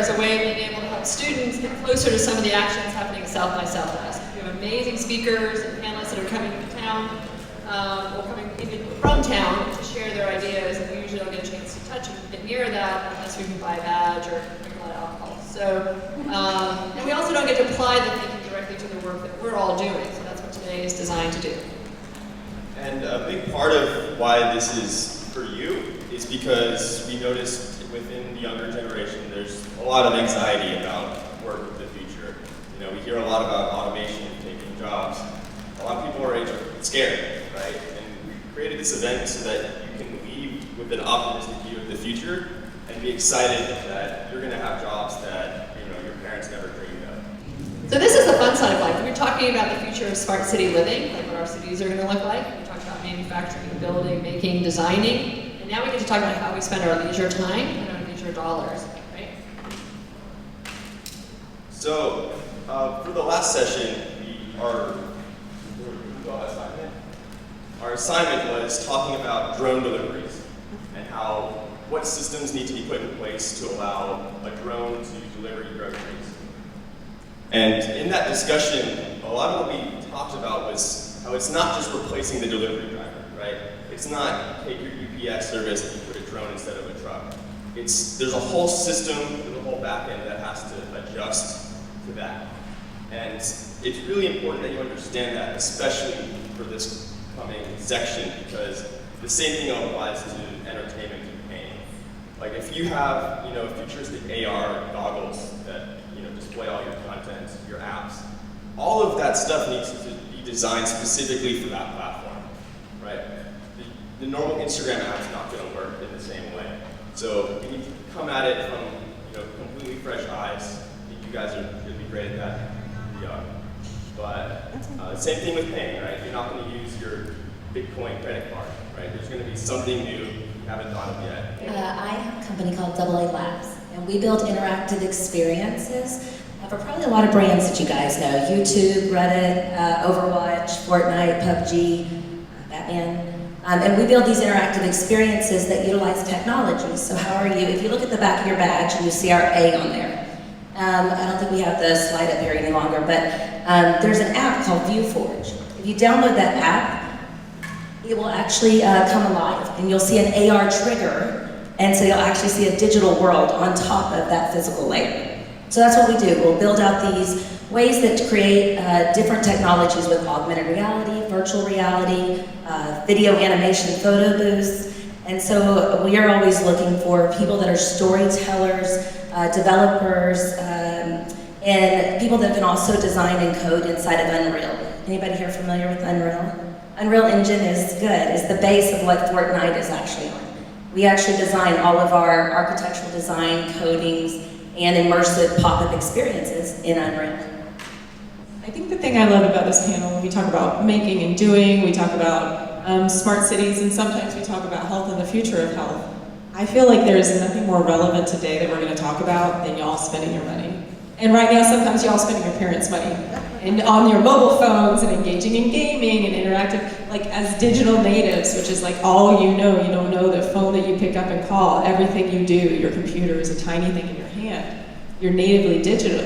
as a way of being able to help students get closer to some of the actions happening at South by Southwest. We have amazing speakers and panelists that are coming to town, or coming even from town to share their ideas, and we usually don't get a chance to touch and get near that unless we can buy a badge or drink a lot of alcohol. So, and we also don't get to apply the thinking directly to the work that we're all doing, so that's what today is designed to do. And a big part of why this is for you is because we noticed within the younger generation there's a lot of anxiety about work of the future. You know, we hear a lot about automation taking jobs. A lot of people our age are scared, right? And we created this event so that you can leave with an optimistic view of the future and be excited that you're going to have jobs that your parents never dreamed of. So this is the fun side of life. We're talking about the future of smart city living, like what our cities are going to look like. We talked about manufacturing, building, making, designing, and now we get to talk about how we spend our leisure time and our leisure dollars, right? So for the last session, our assignment was talking about drone deliveries and what systems need to be put in place to allow a drone to deliver your groceries. And in that discussion, a lot of what we talked about was how it's not just replacing the delivery driver, right? It's not take your UPS service and you put a drone instead of a truck. There's a whole system, there's a whole back end that has to adjust to that. And it's really important that you understand that, especially for this coming section, because the same thing applies to entertainment and gaming. Like if you have, futuristic AR goggles that, display all your content, your apps, all of that stuff needs to be designed specifically for that platform, right? The normal Instagram app is not going to work in the same way. So you need to come at it from, completely fresh eyes. I think you guys are going to be great at that. But same thing with paying, right? You're not going to use your Bitcoin credit card, right? There's going to be something new you haven't thought of yet. I have a company called AA Labs, and we build interactive experiences for probably a lot of brands that you guys know: YouTube, Reddit, Overwatch, Fortnite, PUBG, Batman. And we build these interactive experiences that utilize technology. So how are you? If you look at the back of your badge and you see our A on there. I don't think we have the slide up here any longer, but there's an app called ViewForge. If you download that app, it will actually come alive, and you'll see an AR trigger, and so you'll actually see a digital world on top of that physical layer. So that's what we do. We'll build out these ways that create different technologies with augmented reality, virtual reality, video animation, photo booths. And so we are always looking for people that are storytellers, developers, and people that can also design and code inside of Unreal. Anybody here familiar with Unreal? Unreal Engine is the base of what Fortnite is actually on. We actually design all of our architectural design, codings, and immersive pop-up experiences in Unreal. I think the thing I love about this panel, when we talk about making and doing, we talk about smart cities, and sometimes we talk about health and the future of health. I feel like there is nothing more relevant today that we're going to talk about than y'all spending your money. And right now, sometimes y'all spending your parents' money. And on your mobile phones and engaging in gaming and interactive, like as digital natives, which is like all you don't know the phone that you pick up and call. Everything you do, your computer is a tiny thing in your hand. You're natively digital.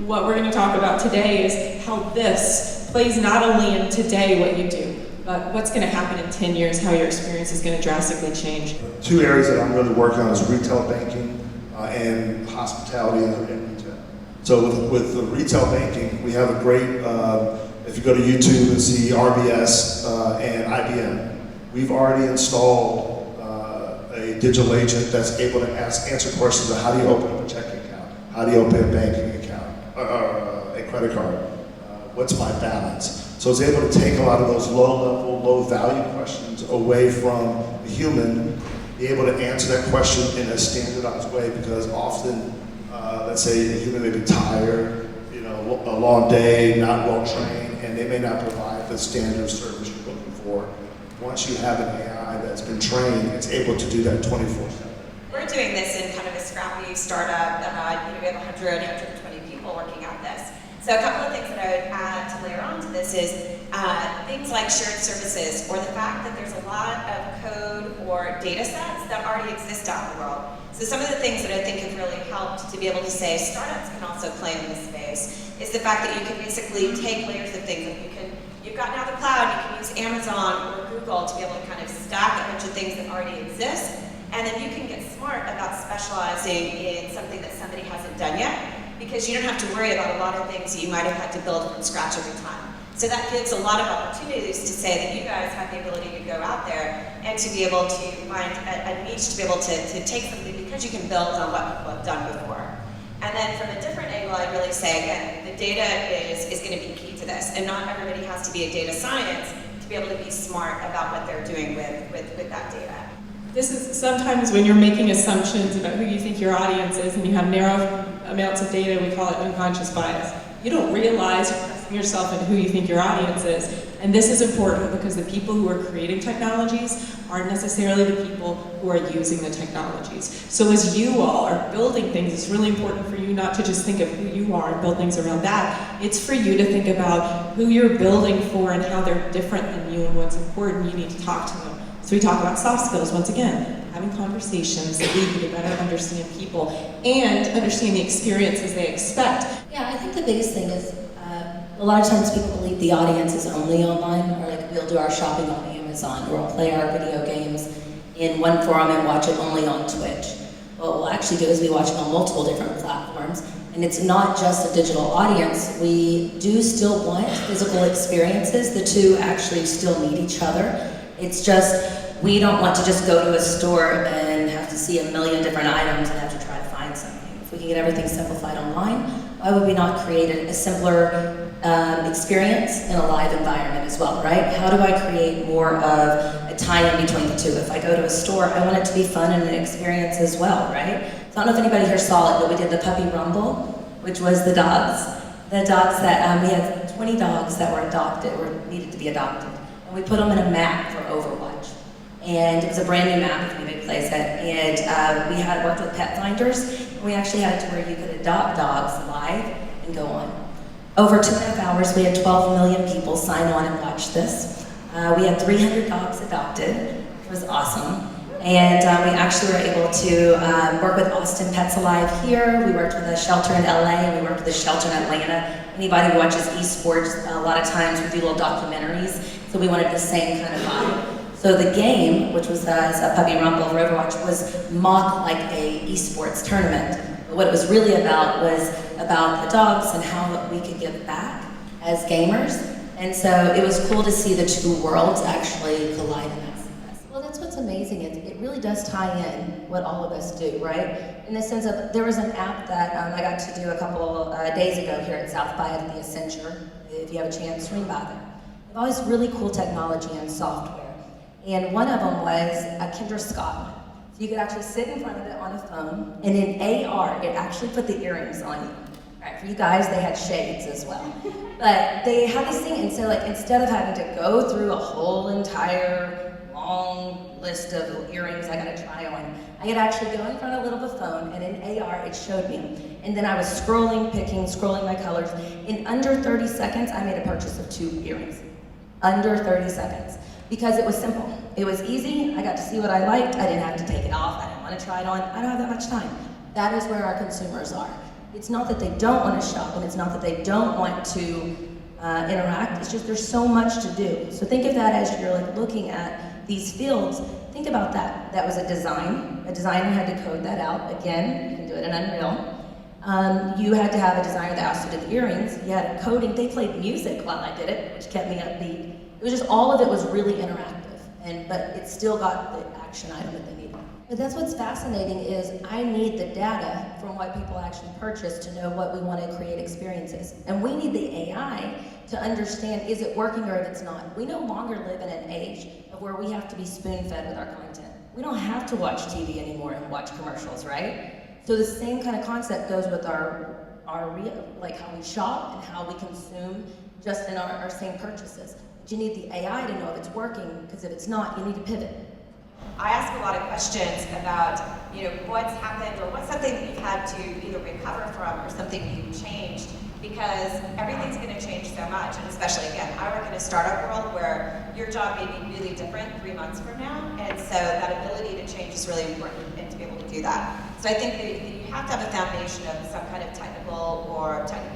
What we're going to talk about today is how this plays not only in today what you do, but what's going to happen in 10 years, how your experience is going to drastically change. Two areas that I'm really working on is retail banking and hospitality and retail. So with the retail banking, we have a great, if you go to YouTube and see RBS and IBM, we've already installed a digital agent that's able to answer questions of how do you open up a checking account, how do you open a banking account, a credit card, what's my balance? So it's able to take a lot of those low-level, low-value questions away from the human, be able to answer that question in a standardized way, because often, let's say the human may be tired, a long day, not well trained, and they may not provide the standard service you're looking for. Once you have an AI that's been trained, it's able to do that 24/7. We're doing this in kind of a scrappy startup. We have 100, 120 people working on this. So a couple of things that I would add to layer onto this is things like shared services, or the fact that there's a lot of code or data sets that already exist out in the world. So some of the things that I think have really helped to be able to say startups can also play in this space is the fact that you can basically take layers of things. You've got now the cloud, you can use Amazon or Google to be able to kind of stack a bunch of things that already exist, and then you can get smart about specializing in something that somebody hasn't done yet, because you don't have to worry about a lot of things that you might have had to build from scratch every time. So that gives a lot of opportunities to say that you guys have the ability to go out there and to be able to find a niche to be able to take something, because you can build on what people have done before. And then from a different angle, I'd really say, again, the data is going to be key to this, and not everybody has to be a data science to be able to be smart about what they're doing with that data. This is sometimes when you're making assumptions about who you think your audience is and you have narrow amounts of data, we call it unconscious bias. You don't realize you're pressing yourself into who you think your audience is. And this is important because the people who are creating technologies aren't necessarily the people who are using the technologies. So as you all are building things, it's really important for you not to just think of who you are and build things around that. It's for you to think about who you're building for and how they're different than you and what's important. You need to talk to them. So we talk about soft skills once again, having conversations that lead you to better understand people and understand the experiences they expect. Yeah, I think the biggest thing is a lot of times people believe the audience is only online, or like we'll do our shopping on Amazon, or we'll play our video games in one forum and watch it only on Twitch. What we'll actually do is we watch it on multiple different platforms, and it's not just a digital audience. We do still want physical experiences. The two actually still need each other. It's just, we don't want to just go to a store and have to see a million different items and have to try to find something. If we can get everything simplified online, why would we not create a simpler experience in a live environment as well, right? How do I create more of a tie-in between the two? If I go to a store, I want it to be fun and an experience as well, right? So I don't know if anybody here saw it, but we did the Puppy Rumble, which was the dogs. The dogs that, we had 20 dogs that were adopted, or needed to be adopted. And we put them in a map for Overwatch. And it was a brand new map if anybody plays it. And we had worked with pet finders, and we actually had it to where you could adopt dogs live and go on. Over 2.5 hours, we had 12 million people sign on and watch this. We had 300 dogs adopted, which was awesome. And we actually were able to work with Austin Pets Alive here. We worked with a shelter in LA, and we worked with a shelter in Atlanta. Anybody who watches esports, a lot of times we do little documentaries, so we wanted the same kind of vibe. So the game, which was a Puppy Rumble for Overwatch, was mocked like a esports tournament. But what it was really about was about the dogs and how we could give back as gamers. And so it was cool to see the two worlds actually collide in that sense. Well, that's what's amazing. It really does tie in what all of us do, right? In the sense of, there was an app that I got to do a couple days ago here at South by at the Accenture. If you have a chance, swing by there. They have all this really cool technology and software. And one of them was a Kendra Scott one. So you could actually sit in front of it on a phone, and in AR, it actually put the earrings on you. All right, for you guys, they had shades as well. But they had this thing, and so like instead of having to go through a whole entire long list of earrings I gotta try on, I could actually go in front of a little phone, and in AR, it showed me. And then I was scrolling my colors. In under 30 seconds, I made a purchase of 2 earrings. Under 30 seconds. Because it was simple. It was easy, I got to see what I liked, I didn't have to take it off, I didn't want to try it on, I don't have that much time. That is where our consumers are. It's not that they don't want to shop, and it's not that they don't want to interact, it's just there's so much to do. So think of that as you're like looking at these fields, think about that. That was a design. A designer had to code that out. Again, you can do it in Unreal. You had to have a designer that asked you to do the earrings, you had coding, they played music while I did it, which kept me upbeat. It was just, all of it was really interactive, but it still got the action item that they needed. But that's what's fascinating is I need the data from what people actually purchase to know what we want to create experiences. And we need the AI to understand, is it working or if it's not. We no longer live in an age of where we have to be spoon-fed with our content. We don't have to watch TV anymore and watch commercials, right? So the same kind of concept goes with our like how we shop and how we consume just in our same purchases. You need the AI to know if it's working, because if it's not, you need to pivot. I ask a lot of questions about, what's happened or what's something that you've had to either recover from or something you've changed, because everything's going to change so much. And especially, again, I work in a startup world where your job may be really different 3 months from now, and so that ability to change is really important and to be able to do that. So I think that you have to have a foundation of some kind of technical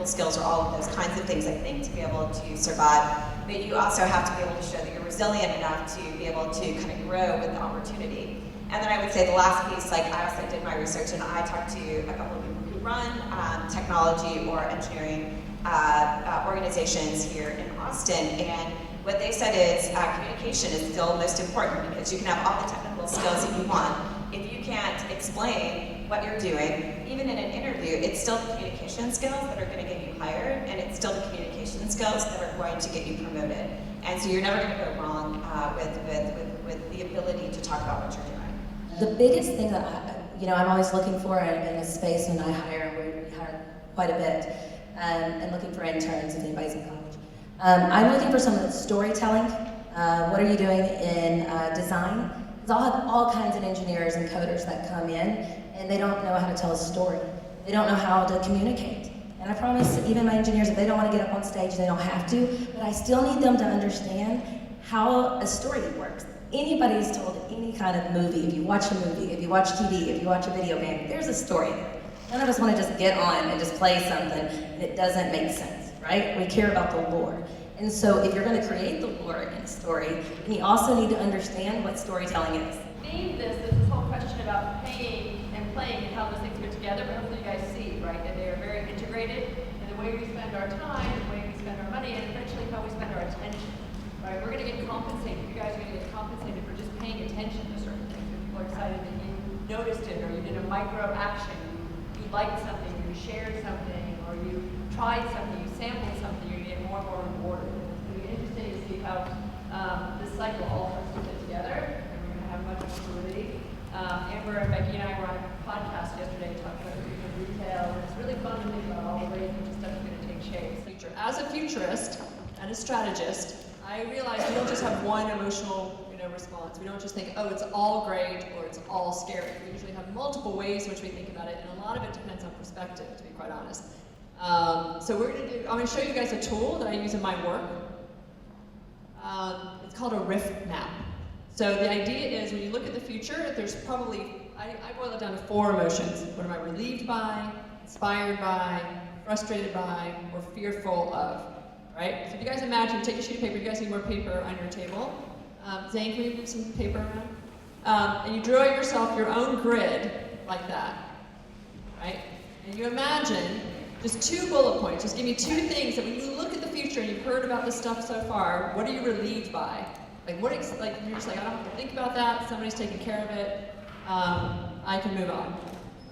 skills or all of those kinds of things, I think, to be able to survive. But you also have to be able to show that you're resilient enough to be able to kind of grow with the opportunity. And then I would say the last piece, I also did my research and I talked to a couple of people who run technology or engineering organizations here in Austin, and what they said is communication is still most important, because you can have all the technical skills that you want. If you can't explain what you're doing, even in an interview, it's still the communication skills that are going to get you hired, and it's still the communication skills that are going to get you promoted. And so you're never going to go wrong with the ability to talk about what you're doing. The biggest thing that I'm always looking for in a space when I hire, we hire quite a bit, and looking for interns if anybody's in college. I'm looking for some of the storytelling. What are you doing in design? Because I'll have all kinds of engineers and coders that come in, and they don't know how to tell a story. They don't know how to communicate. And I promise, even my engineers, if they don't want to get up on stage, they don't have to, but I still need them to understand how a story works. Anybody who's told any kind of movie, if you watch a movie, if you watch TV, if you watch a video game, there's a story there. None of us want to just get on and just play something and it doesn't make sense, right? We care about the lore. And so if you're going to create the lore in a story, then you also need to understand what storytelling is. Being this whole question about paying and playing and how those things go together, but hopefully you guys see, right, that they are very integrated, and the way we spend our time, the way we spend our money, and eventually how we spend our attention, right? We're going to get compensated. You guys are going to get compensated for just paying attention to certain things. If people are excited that you noticed it, or you did a micro action, you liked something, or you shared something, or you tried something, you sampled something, you're going to get more and more rewarded. It's going to be interesting to see how this cycle all starts to fit together, and we're going to have much more fluidity. Amber and Becky and I were on a podcast yesterday talking about the future of retail, and it's really fun to think about all the ways in which stuff is going to take shape. As a futurist and a strategist, I realize we don't just have one emotional response. We don't just think, oh, it's all great or it's all scary. We usually have multiple ways in which we think about it, and a lot of it depends on perspective, to be quite honest. So I'm going to show you guys a tool that I use in my work. It's called a riff map. So the idea is when you look at the future, there's probably, I boil it down to 4 emotions. What am I relieved by, inspired by, frustrated by, or fearful of? Right? So if you guys imagine, take a sheet of paper, you guys need more paper on your table. Zane, can you move some paper around? And you draw yourself your own grid like that, right? And you imagine just 2 bullet points. Just give me 2 things that when you look at the future and you've heard about this stuff so far, what are you relieved by? Like you're just like, I don't have to think about that. Somebody's taking care of it. I can move on,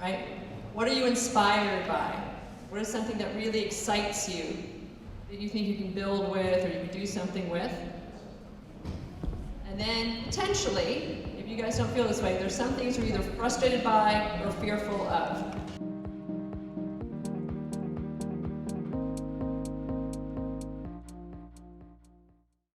right? What are you inspired by? What is something that really excites you that you think you can build with or you can do something with? And then potentially, if you guys don't feel this way, there's some things you're either frustrated by or fearful of.